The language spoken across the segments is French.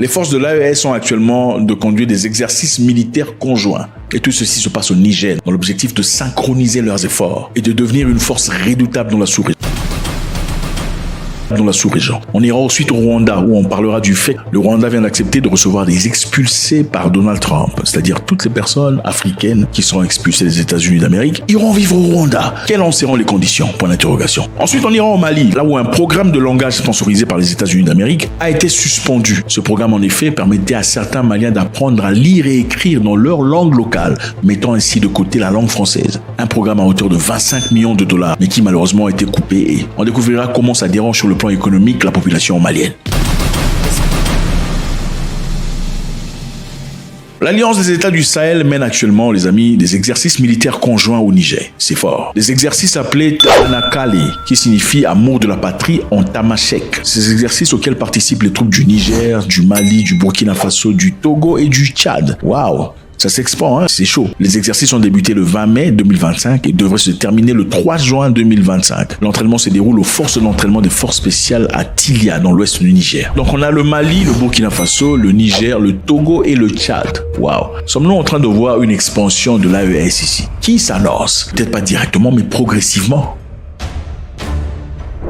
Les forces de l'AES sont actuellement de conduire des exercices militaires conjoints. Et tout ceci se passe au Niger, dans l'objectif de synchroniser leurs efforts et de devenir une force redoutable dans la sous-région. On ira ensuite au Rwanda où on parlera du fait que le Rwanda vient d'accepter de recevoir des expulsés par Donald Trump, c'est-à-dire toutes les personnes africaines qui seront expulsées des États-Unis d'Amérique iront vivre au Rwanda. Quelles en seront les conditions? Point d'interrogation. Ensuite, on ira au Mali, là où un programme de langage sponsorisé par les États-Unis d'Amérique a été suspendu. Ce programme, en effet, permettait à certains Maliens d'apprendre à lire et écrire dans leur langue locale, mettant ainsi de côté la langue française. Un programme à hauteur de 25 millions de dollars, mais qui malheureusement a été coupé et on découvrira comment ça dérange sur le plan économique la population malienne. L'Alliance des États du Sahel mène actuellement, les amis, des exercices militaires conjoints au Niger. C'est fort. Des exercices appelés Taranakale, qui signifie amour de la patrie en tamashek. Ces exercices auxquels participent les troupes du Niger, du Mali, du Burkina Faso, du Togo et du Tchad. Waouh! Ça s'expand, hein? C'est chaud. Les exercices ont débuté le 20 mai 2025 et devraient se terminer le 3 juin 2025. L'entraînement se déroule aux forces d'entraînement des forces spéciales à Tilia, dans l'ouest du Niger. Donc on a le Mali, le Burkina Faso, le Niger, le Togo et le Tchad. Waouh! Sommes-nous en train de voir une expansion de l'AES ici? Qui s'annonce? Peut-être pas directement, mais progressivement.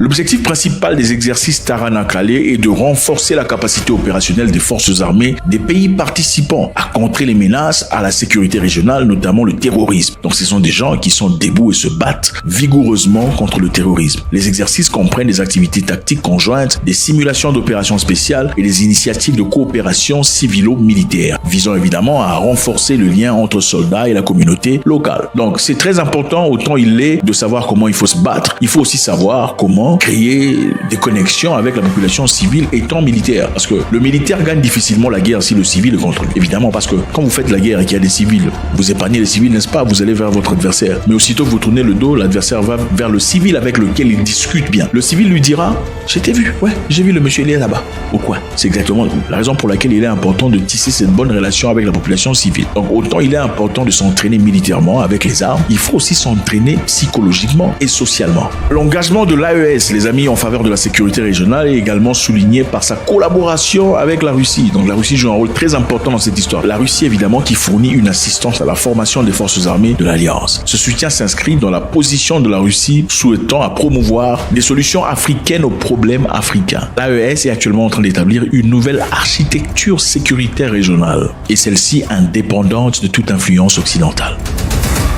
L'objectif principal des exercices Taranakale est de renforcer la capacité opérationnelle des forces armées des pays participants à contrer les menaces à la sécurité régionale, notamment le terrorisme. Donc ce sont des gens qui sont debout et se battent vigoureusement contre le terrorisme. Les exercices comprennent des activités tactiques conjointes, des simulations d'opérations spéciales et des initiatives de coopération civilo-militaire, visant évidemment à renforcer le lien entre soldats et la communauté locale. Donc c'est très important, autant il est de savoir comment il faut se battre, il faut aussi savoir comment créer des connexions avec la population civile étant militaire. Parce que le militaire gagne difficilement la guerre si le civil est contre lui. Évidemment, parce que quand vous faites la guerre et qu'il y a des civils, vous épargnez les civils, n'est-ce pas? Vous allez vers votre adversaire. Mais aussitôt que vous tournez le dos, l'adversaire va vers le civil avec lequel il discute bien. Le civil lui dira « Je t'ai vu, ouais, j'ai vu le monsieur, il est là-bas. » Ou quoi? C'est exactement la raison pour laquelle il est important de tisser cette bonne relation avec la population civile. Donc autant il est important de s'entraîner militairement avec les armes, il faut aussi s'entraîner psychologiquement et socialement. L'engagement de l'AES, les amis, en faveur de la sécurité régionale est également souligné par sa collaboration avec la Russie. Donc la Russie joue un rôle très important dans cette histoire. La Russie, évidemment, qui fournit une assistance à la formation des forces armées de l'Alliance. Ce soutien s'inscrit dans la position de la Russie souhaitant à promouvoir des solutions africaines aux problèmes africains. L'AES est actuellement en train d'établir une nouvelle architecture sécuritaire régionale et celle-ci indépendante de toute influence occidentale.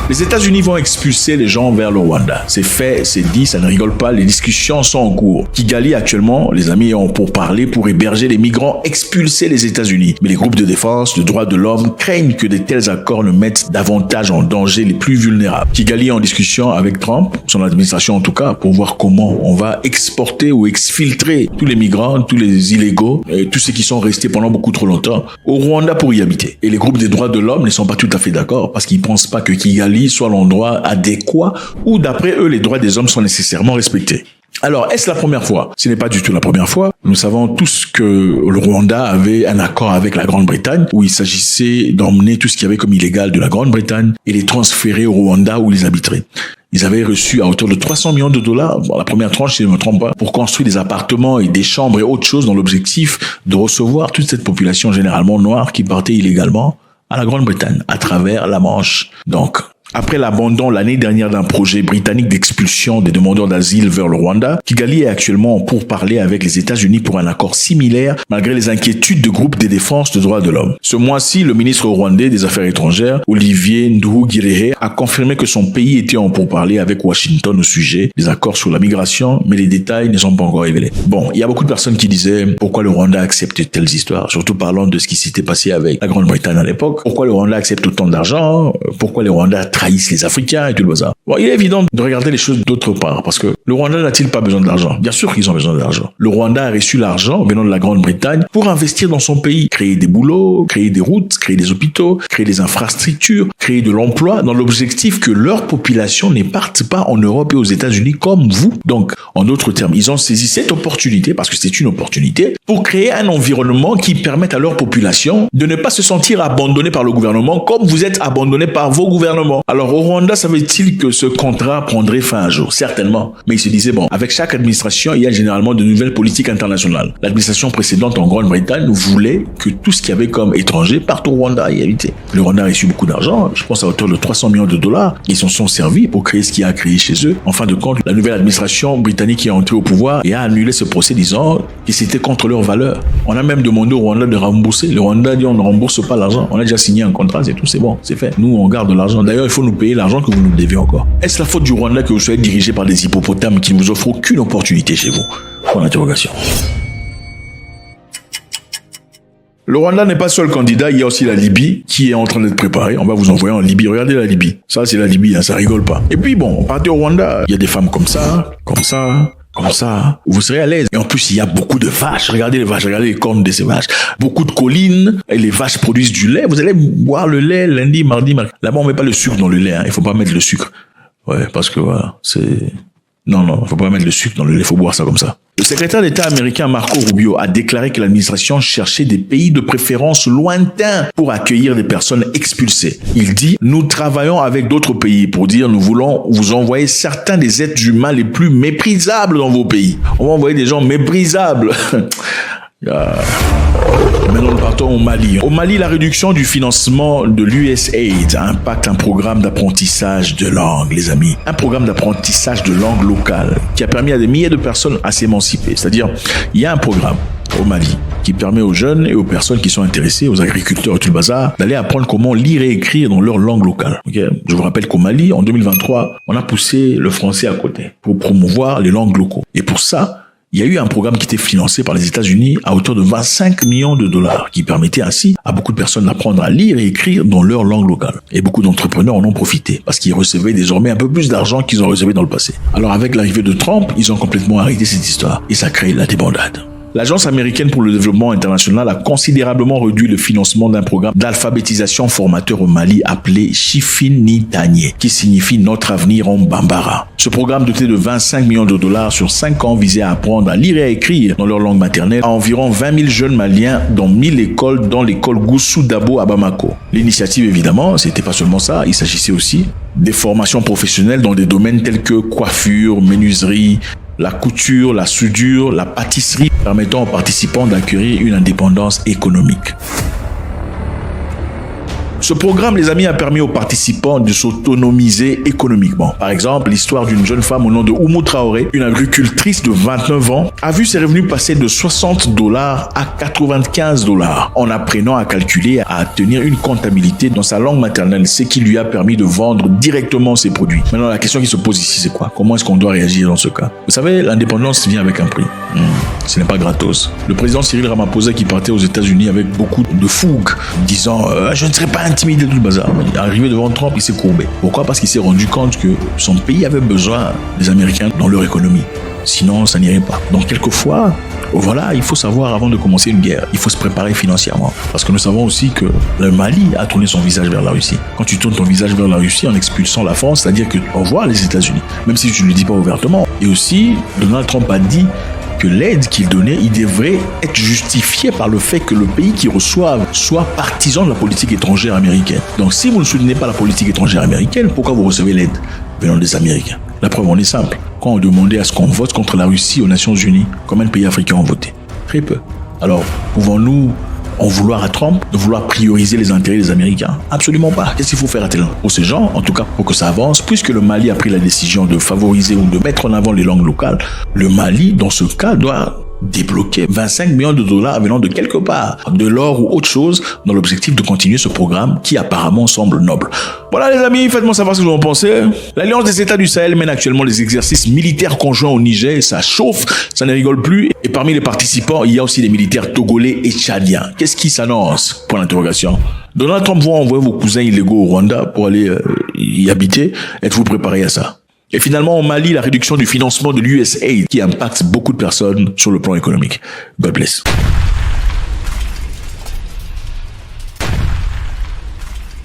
Les États-Unis vont expulser les gens vers le Rwanda. C'est fait, c'est dit, ça ne rigole pas, les discussions sont en cours. Kigali actuellement, les amis ont pour parler pour héberger les migrants expulsés des États-Unis. Mais les groupes de défense, de droits de l'homme craignent que de tels accords ne mettent davantage en danger les plus vulnérables. Kigali est en discussion avec Trump, son administration en tout cas, pour voir comment on va exporter ou exfiltrer tous les migrants, tous les illégaux, et tous ceux qui sont restés pendant beaucoup trop longtemps au Rwanda pour y habiter. Et les groupes des droits de l'homme ne sont pas tout à fait d'accord parce qu'ils pensent pas que Kigali soit l'endroit adéquat où, d'après eux, les droits des hommes sont nécessairement respectés. Alors, est-ce la première fois? Ce n'est pas du tout la première fois. Nous savons tous que le Rwanda avait un accord avec la Grande-Bretagne où il s'agissait d'emmener tout ce qu'il y avait comme illégal de la Grande-Bretagne et les transférer au Rwanda où ils habiteraient. Ils avaient reçu à hauteur de 300 millions de dollars, la première tranche, si je ne me trompe pas, pour construire des appartements et des chambres et autres choses dans l'objectif de recevoir toute cette population généralement noire qui partait illégalement à la Grande-Bretagne, à travers la Manche. Donc, après l'abandon l'année dernière d'un projet britannique d'expulsion des demandeurs d'asile vers le Rwanda, Kigali est actuellement en pourparlers avec les États-Unis pour un accord similaire malgré les inquiétudes de groupes de défense des droits de l'homme. Ce mois-ci, le ministre rwandais des Affaires étrangères, Olivier Nduhungirehe, a confirmé que son pays était en pourparlers avec Washington au sujet des accords sur la migration, mais les détails ne sont pas encore révélés. Bon, il y a beaucoup de personnes qui disaient pourquoi le Rwanda accepte telles histoires, surtout parlant de ce qui s'était passé avec la Grande-Bretagne à l'époque. Pourquoi le Rwanda accepte autant d'argent? Pourquoi le Rwanda trahissent les Africains et tout le bazar. Bon, il est évident de regarder les choses d'autre part, parce que le Rwanda n'a-t-il pas besoin d'argent? Bien sûr qu'ils ont besoin d'argent. Le Rwanda a reçu l'argent venant de la Grande-Bretagne pour investir dans son pays, créer des boulots, créer des routes, créer des hôpitaux, créer des infrastructures, créer de l'emploi, dans l'objectif que leur population ne parte pas en Europe et aux États-Unis comme vous. Donc, en d'autres termes, ils ont saisi cette opportunité, parce que c'est une opportunité, pour créer un environnement qui permette à leur population de ne pas se sentir abandonnée par le gouvernement comme vous êtes abandonnés par vos gouvernements. Alors au Rwanda, savait-il que ce contrat prendrait fin un jour? Certainement. Mais il se disait, bon, avec chaque administration, il y a généralement de nouvelles politiques internationales. L'administration précédente en Grande-Bretagne voulait que tout ce qu'il y avait comme étranger parte au Rwanda et habiter. Le Rwanda a reçu beaucoup d'argent, je pense à hauteur de 300 millions de dollars. Ils s'en sont servis pour créer ce qu'il y a à créer chez eux. En fin de compte, la nouvelle administration britannique est entrée au pouvoir et a annulé ce procès disant que c'était contre leurs valeurs. On a même demandé au Rwanda de rembourser. Le Rwanda dit on ne rembourse pas l'argent. On a déjà signé un contrat, c'est tout, c'est bon, c'est fait. Nous, on garde l'argent. D'ailleurs, il faut nous payer l'argent que vous nous devez encore. Est-ce la faute du Rwanda que vous soyez dirigé par des hippopotames qui ne vous offrent aucune opportunité chez vous? Point d'interrogation. Le Rwanda n'est pas seul candidat, il y a aussi la Libye qui est en train d'être préparée. On va vous envoyer en Libye. Regardez la Libye. Ça, c'est la Libye, hein, ça rigole pas. Et puis bon, partez au Rwanda, il y a des femmes comme ça, vous serez à l'aise. Et en plus, il y a beaucoup de vaches. Regardez les vaches, regardez les cornes de ces vaches. Beaucoup de collines, et les vaches produisent du lait. Vous allez boire le lait lundi, mardi, mercredi. Là-bas, on met pas le sucre dans le lait, hein. Il faut pas mettre le sucre. Ouais, parce que voilà, c'est... Non, faut pas mettre le sucre dans le lait, faut boire ça comme ça. Le secrétaire d'État américain Marco Rubio a déclaré que l'administration cherchait des pays de préférence lointains pour accueillir des personnes expulsées. Il dit « Nous travaillons avec d'autres pays pour dire nous voulons vous envoyer certains des êtres humains les plus méprisables dans vos pays. On va envoyer des gens méprisables. » Maintenant, nous partons au Mali. Au Mali, la réduction du financement de l'USAID impacte un programme d'apprentissage de langue, les amis. Un programme d'apprentissage de langue locale qui a permis à des milliers de personnes à s'émanciper. C'est-à-dire, il y a un programme au Mali qui permet aux jeunes et aux personnes qui sont intéressées, aux agriculteurs et tout le bazar, d'aller apprendre comment lire et écrire dans leur langue locale. Okay. Je vous rappelle qu'au Mali, en 2023, on a poussé le français à côté pour promouvoir les langues locaux. Et pour ça, il y a eu un programme qui était financé par les États-Unis à hauteur de 25 millions de dollars qui permettait ainsi à beaucoup de personnes d'apprendre à lire et écrire dans leur langue locale. Et beaucoup d'entrepreneurs en ont profité parce qu'ils recevaient désormais un peu plus d'argent qu'ils ont recevé dans le passé. Alors avec l'arrivée de Trump, ils ont complètement arrêté cette histoire et ça crée la débandade. L'Agence américaine pour le développement international a considérablement réduit le financement d'un programme d'alphabétisation formateur au Mali appelé Chifinitanye, qui signifie notre avenir en Bambara. Ce programme doté de 25 millions de dollars sur 5 ans visait à apprendre à lire et à écrire dans leur langue maternelle à environ 20 000 jeunes maliens dans 1000 écoles dans l'école Goussou Dabo à Bamako. L'initiative, évidemment, c'était pas seulement ça, il s'agissait aussi des formations professionnelles dans des domaines tels que coiffure, menuiserie, la couture, la soudure, la pâtisserie, permettant aux participants d'acquérir une indépendance économique. Ce programme, les amis, a permis aux participants de s'autonomiser économiquement. Par exemple, l'histoire d'une jeune femme au nom de Oumou Traoré, une agricultrice de 29 ans, a vu ses revenus passer de $60 à $95 en apprenant à calculer, à tenir une comptabilité dans sa langue maternelle, ce qui lui a permis de vendre directement ses produits. Maintenant, la question qui se pose ici, c'est quoi? Comment est-ce qu'on doit réagir dans ce cas? Vous savez, l'indépendance vient avec un prix. Ce n'est pas gratos. Le président Cyril Ramaphosa qui partait aux États-Unis avec beaucoup de fougue, disant je ne serai pas intimidé du bazar. Il est arrivé devant Trump, il s'est courbé. Pourquoi? Parce qu'il s'est rendu compte que son pays avait besoin des Américains dans leur économie. Sinon, ça n'irait pas. Donc, quelquefois, voilà, il faut savoir avant de commencer une guerre, il faut se préparer financièrement. Parce que nous savons aussi que le Mali a tourné son visage vers la Russie. Quand tu tournes ton visage vers la Russie en expulsant la France, c'est-à-dire que on voit les États-Unis, même si tu ne le dis pas ouvertement. Et aussi, Donald Trump a dit que l'aide qu'il donnait, il devrait être justifié par le fait que le pays qui reçoive soit partisan de la politique étrangère américaine. Donc si vous ne soutenez pas la politique étrangère américaine, pourquoi vous recevez l'aide venant des Américains? La preuve en est simple. Quand on demandait à ce qu'on vote contre la Russie aux Nations Unies, combien de pays africains ont voté? Très peu. Alors, pouvons-nous en vouloir à Trump de vouloir prioriser les intérêts des Américains? Absolument pas. Qu'est-ce qu'il faut faire à tel pour ces gens, en tout cas pour que ça avance, puisque le Mali a pris la décision de favoriser ou de mettre en avant les langues locales, le Mali, dans ce cas, doit débloquer 25 millions de dollars venant de quelque part, de l'or ou autre chose, dans l'objectif de continuer ce programme qui apparemment semble noble. Voilà les amis, faites-moi savoir ce que vous en pensez. L'Alliance des États du Sahel mène actuellement des exercices militaires conjoints au Niger, et ça chauffe, ça ne rigole plus. Et parmi les participants, il y a aussi des militaires togolais et tchadiens. Qu'est-ce qui s'annonce? Point d'interrogation. Donald Trump va envoyer vos cousins illégaux au Rwanda pour aller y habiter. Êtes-vous préparés à ça? Et finalement, au Mali, la réduction du financement de l'USAID qui impacte beaucoup de personnes sur le plan économique. God bless.